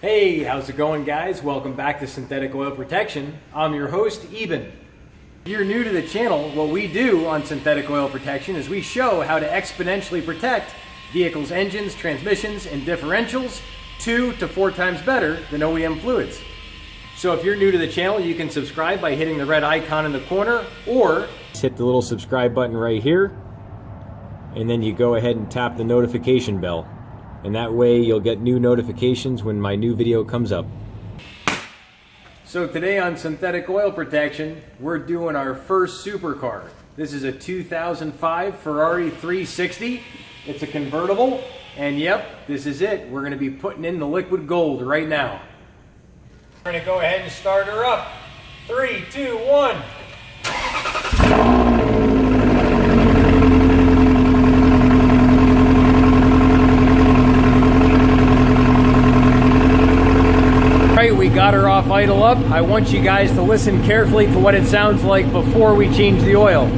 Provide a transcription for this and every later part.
Hey, how's it going, guys? Welcome back to Synthetic Oil Protection. I'm your host, Eben. If you're new to the channel, what we do on Synthetic Oil Protection is we show how to exponentially protect vehicles' engines, transmissions, and differentials 2 to 4 times better than OEM fluids. So if you're new to the channel, you can subscribe by hitting the red icon in the corner, or hit the little subscribe button right here, and then you go ahead and tap the notification bell. And that way you'll get new notifications when my new video comes up. So today on Synthetic Oil Protection, we're doing our first supercar. This is a 2005 Ferrari 360. It's a convertible, and yep, this is it. We're gonna be putting in the liquid gold right now. We're gonna go ahead and start her up. 3, 2, 1. We got her off idle up. I want you guys to listen carefully to what it sounds like before we change the oil.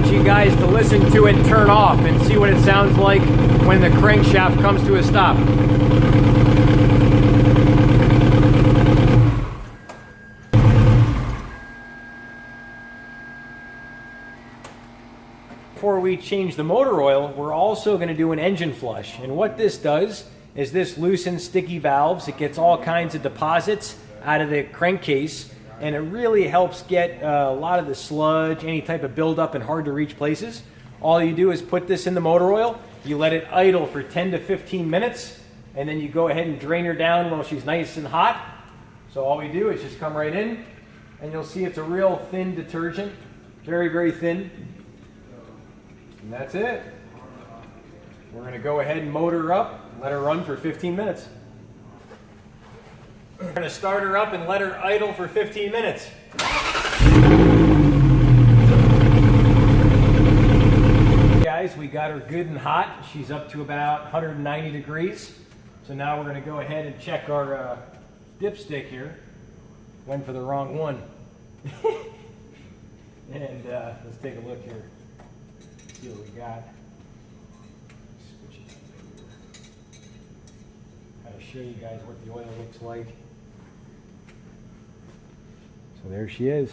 You guys to listen to it turn off and see what it sounds like when the crankshaft comes to a stop. Before we change the motor oil, we're also going to do an engine flush, and what this does is this loosens sticky valves. It gets all kinds of deposits out of the crankcase, and it really helps get a lot of the sludge, any type of buildup in hard to reach places. All you do is put this in the motor oil, you let it idle for 10 to 15 minutes, and then you go ahead and drain her down while she's nice and hot. So all we do is just come right in, and you'll see it's a real thin detergent, very, very thin. And that's it. We're gonna go ahead and motor her up, and let her run for 15 minutes. We're going to start her up and let her idle for 15 minutes. Guys, we got her good and hot. She's up to about 190 degrees. So now we're going to go ahead and check our dipstick here. Went for the wrong one. And let's take a look here. See what we got. Switch it over. I'll show you guys what the oil looks like. So there she is.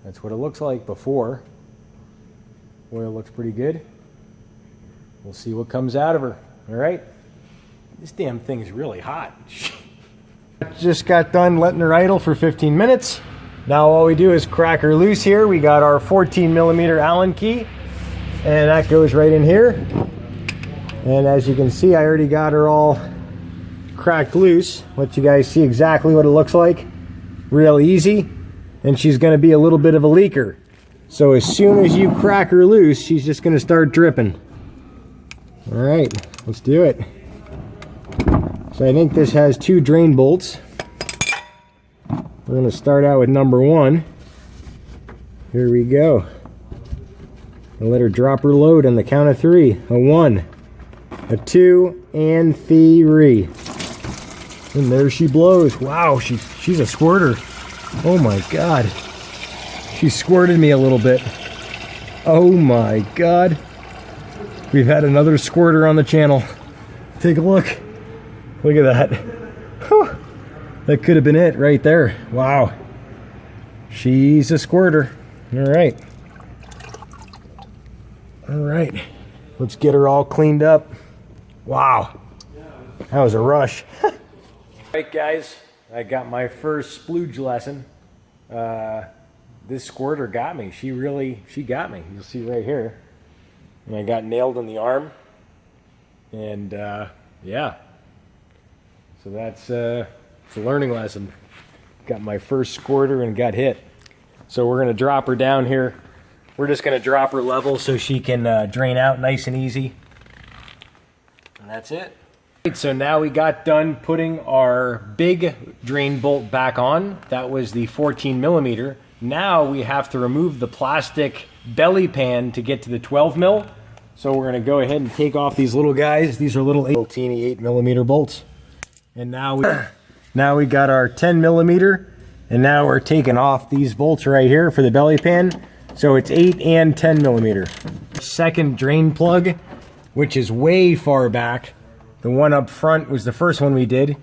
That's what it looks like before. Oil looks pretty good. We'll see what comes out of her. All right. This damn thing is really hot. Just got done letting her idle for 15 minutes. Now all we do is crack her loose here. We got our 14mm Allen key, and that goes right in here. And as you can see, I already got her all cracked loose. Let you guys see exactly what it looks like. Real easy, and she's going to be a little bit of a leaker. So as soon as you crack her loose, she's just going to start dripping. All right, let's do it. So I think this has 2 drain bolts. We're going to start out with number 1. Here we go. I'll let her drop her load on the count of 3. A 1, a 2, and 3. And there she blows. Wow, she's a squirter. Oh my God. She squirted me a little bit. Oh my God. We've had another squirter on the channel. Take a look. Look at that. Whew. That could have been it right there. Wow. She's a squirter. All right. All right. Let's get her all cleaned up. Wow. That was a rush. Alright guys, I got my first splooge lesson. This squirter got me. She got me. You'll see right here. And I got nailed in the arm. And yeah. So that's it's a learning lesson. Got my first squirter and got hit. So we're going to drop her down here. We're just going to drop her level so she can drain out nice and easy. And that's it. So now we got done putting our big drain bolt back on. That was the 14 millimeter. Now we have to remove the plastic belly pan to get to the 12 mil. So we're going to go ahead and take off these little guys. These are little teeny 8 millimeter bolts. And now we got our 10 millimeter. And now we're taking off these bolts right here for the belly pan. So it's 8 and 10 millimeter. Second drain plug, which is way far back. The one up front was the first one we did.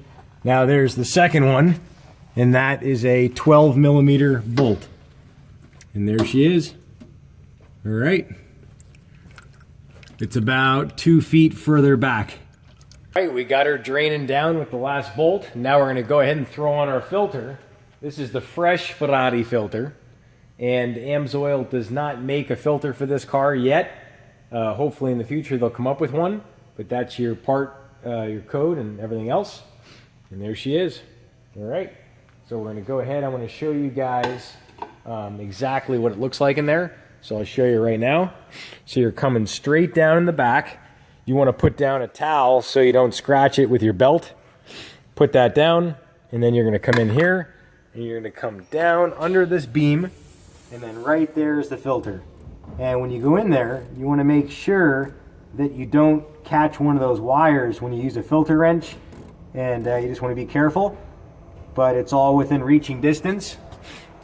Now there's the second one, and that is a 12 millimeter bolt. And there she is. All right. It's about 2 feet further back. All right, we got her draining down with the last bolt. Now we're going to go ahead and throw on our filter. This is the fresh Ferrari filter, and Amsoil does not make a filter for this car yet. Hopefully in the future they'll come up with one, but that's your part. Your code and everything else. And there she is. All right, so we're going to go ahead. I want to show you guys exactly what it looks like in there. So I'll show you right now. So you're coming straight down in the back. You want to put down a towel so you don't scratch it with your belt. Put that down, and then you're going to come in here, and you're going to come down under this beam, and then right there is the filter. And when you go in there, you want to make sure that you don't catch one of those wires when you use a filter wrench, and you just want to be careful, but it's all within reaching distance,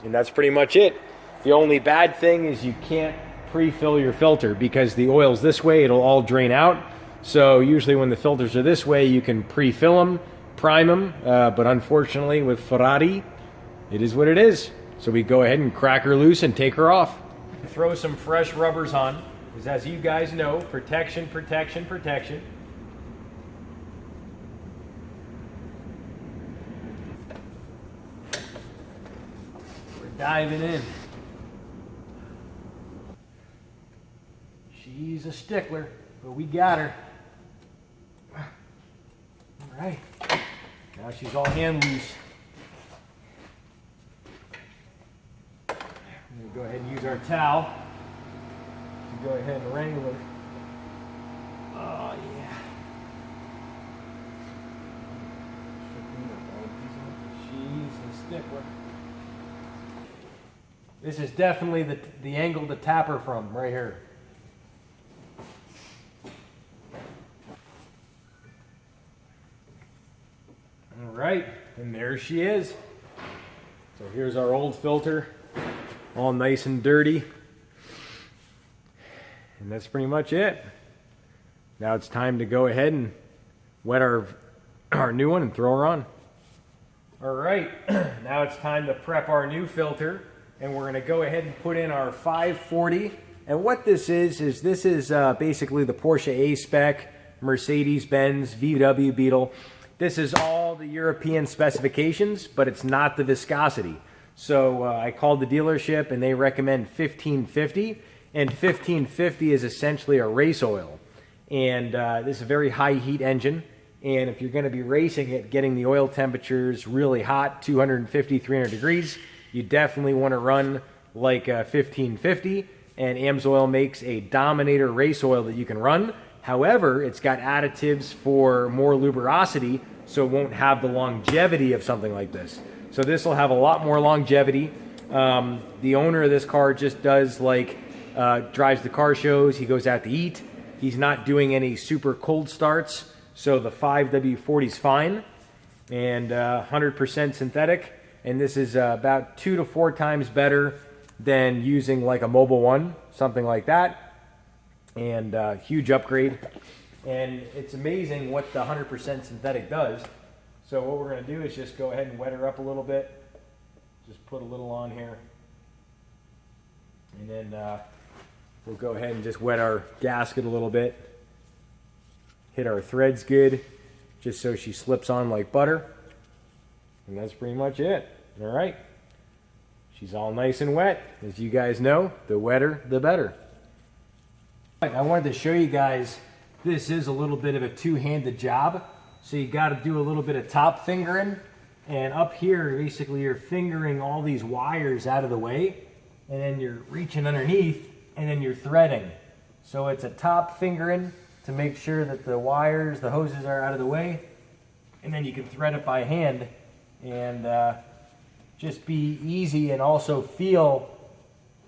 and that's pretty much it. The only bad thing is you can't pre-fill your filter because the oil's this way, it'll all drain out. So usually when the filters are this way, you can pre-fill them, prime them, but unfortunately with Ferrari, it is what it is. So we go ahead and crack her loose and take her off. Throw some fresh rubbers on. Because as you guys know, protection, protection, protection. We're diving in. She's a stickler, but we got her. All right. Now she's all hand loose. We're going to go ahead and use our towel. Go ahead and wrangle her. Oh, yeah. She's a stickler. This is definitely the angle to tap her from, right here. All right, and there she is. So here's our old filter, all nice and dirty. And that's pretty much it. Now it's time to go ahead and wet our new one and throw her on. All right, now it's time to prep our new filter, and we're going to go ahead and put in our 540. And what this is basically the Porsche A-Spec, Mercedes-Benz, VW Beetle. This is all the European specifications, but it's not the viscosity. So I called the dealership, and they recommend 1550. And 1550 is essentially a race oil. And this is a very high heat engine. And if you're going to be racing it, getting the oil temperatures really hot, 250, 300 degrees, you definitely want to run like 1550. And Amsoil makes a Dominator race oil that you can run. However, it's got additives for more lubricity, so it won't have the longevity of something like this. So this will have a lot more longevity. The owner of this car just does like drives the car shows, he goes out to eat. He's not doing any super cold starts, so the 5W40 is fine. And 100% synthetic, and this is about 2 to 4 times better than using like a Mobil1, something like that. And huge upgrade. And it's amazing what the 100% synthetic does. So what we're going to do is just go ahead and wet her up a little bit. Just put a little on here. And then we'll go ahead and just wet our gasket a little bit. Hit our threads good, just so she slips on like butter. And that's pretty much it. All right. She's all nice and wet. As you guys know, the wetter, the better. I wanted to show you guys, this is a little bit of a two-handed job. So you got to do a little bit of top fingering. And up here, basically you're fingering all these wires out of the way. And then you're reaching underneath, and then you're threading. So it's a top fingering to make sure that the wires, the hoses are out of the way, and then you can thread it by hand and just be easy, and also feel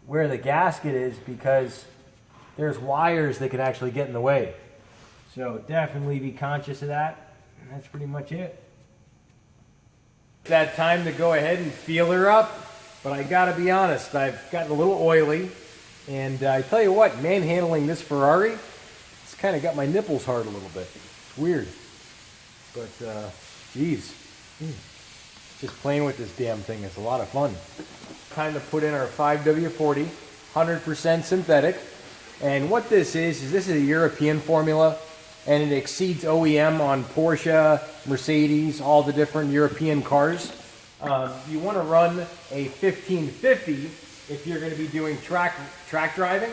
where the gasket is, because there's wires that can actually get in the way. So definitely be conscious of that, and that's pretty much it. That time to go ahead and feel her up, but I gotta be honest, I've gotten a little oily, and I tell you what, manhandling this Ferrari, it's kind of got my nipples hard a little bit. It's weird, but geez, just playing with this damn thing is a lot of fun. Time to put in our 5W40, 100% synthetic, and what this is this is a European formula, and it exceeds OEM on Porsche, Mercedes, all the different European cars. You want to run a 1550 if you're going to be doing track driving.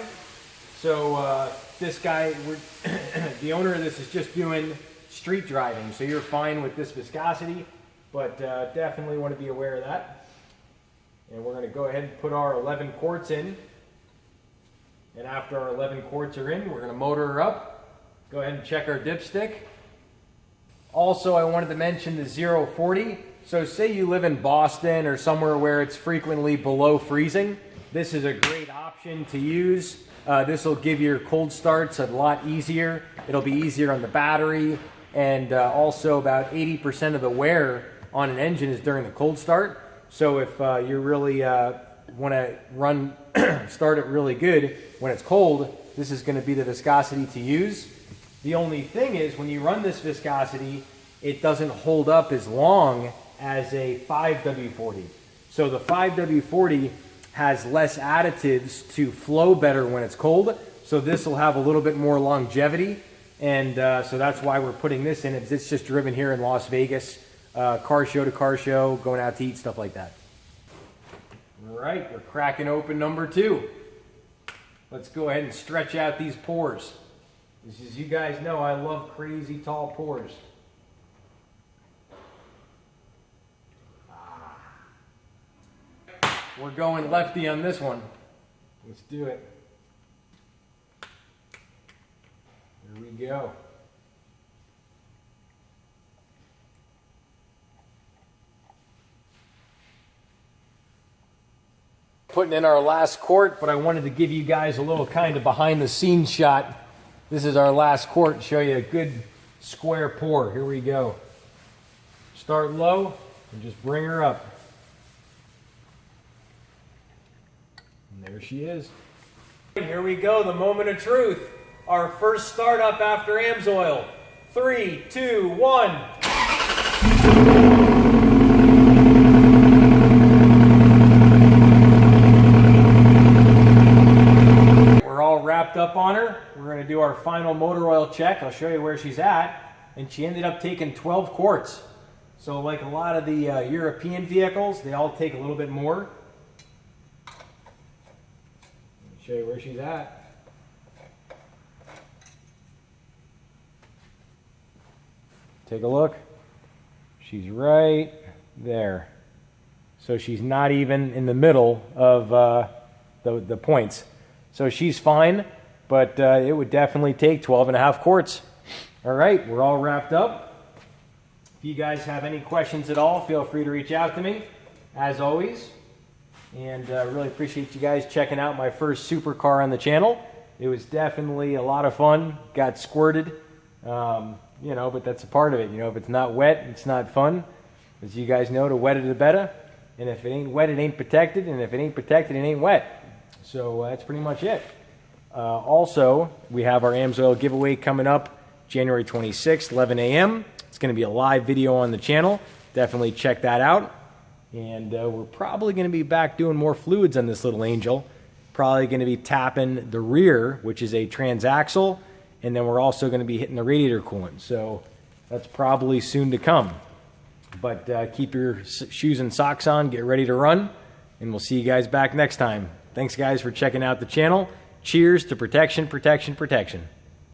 So this guy, the owner of this, is just doing street driving, so you're fine with this viscosity, but definitely want to be aware of that. And we're going to go ahead and put our 11 quarts in, and after our 11 quarts are in, we're going to motor her up. Go ahead and check our dipstick. Also, I wanted to mention the 0-40. So say you live in Boston or somewhere where it's frequently below freezing. This is a great option to use. This will give your cold starts a lot easier. It'll be easier on the battery, and also about 80% of the wear on an engine is during the cold start. So if you really want to run, start it really good when it's cold, this is going to be the viscosity to use. The only thing is, when you run this viscosity, it doesn't hold up as long as a 5W40. So the 5W40 has less additives to flow better when it's cold, so this will have a little bit more longevity, and so that's why we're putting this in. It's just driven here in Las Vegas, car show to car show, going out to eat, stuff like that. All right, we're cracking open number 2. Let's go ahead and stretch out these pores. As you guys know, I love crazy tall pores. We're going lefty on this one. Let's do it. Here we go. Putting in our last quart, but I wanted to give you guys a little kind of behind the scenes shot. This is our last quart, show you a good square pour. Here we go. Start low and just bring her up. And there she is. Here we go, the moment of truth. Our first startup after Amsoil. 3, 2, 1. Wrapped up on her. We're going to do our final motor oil check. I'll show you where she's at, and she ended up taking 12 quarts. So like a lot of the European vehicles, they all take a little bit more. I'll show you where she's at. Take a look. She's right there. So she's not even in the middle of the points. So she's fine, but it would definitely take 12.5 quarts. All right, we're all wrapped up. If you guys have any questions at all, feel free to reach out to me, as always. And really appreciate you guys checking out my first supercar on the channel. It was definitely a lot of fun. Got squirted, you know, but that's a part of it. You know, if it's not wet, it's not fun. As you guys know, to wet it, the better. And if it ain't wet, it ain't protected. And if it ain't protected, it ain't wet. So that's pretty much it. Also, we have our Amsoil giveaway coming up January 26th, 11 a.m. It's going to be a live video on the channel. Definitely check that out. And we're probably going to be back doing more fluids on this little angel. Probably going to be tapping the rear, which is a transaxle. And then we're also going to be hitting the radiator coolant. So that's probably soon to come. But keep your shoes and socks on. Get ready to run. And we'll see you guys back next time. Thanks, guys, for checking out the channel. Cheers to protection, protection, protection.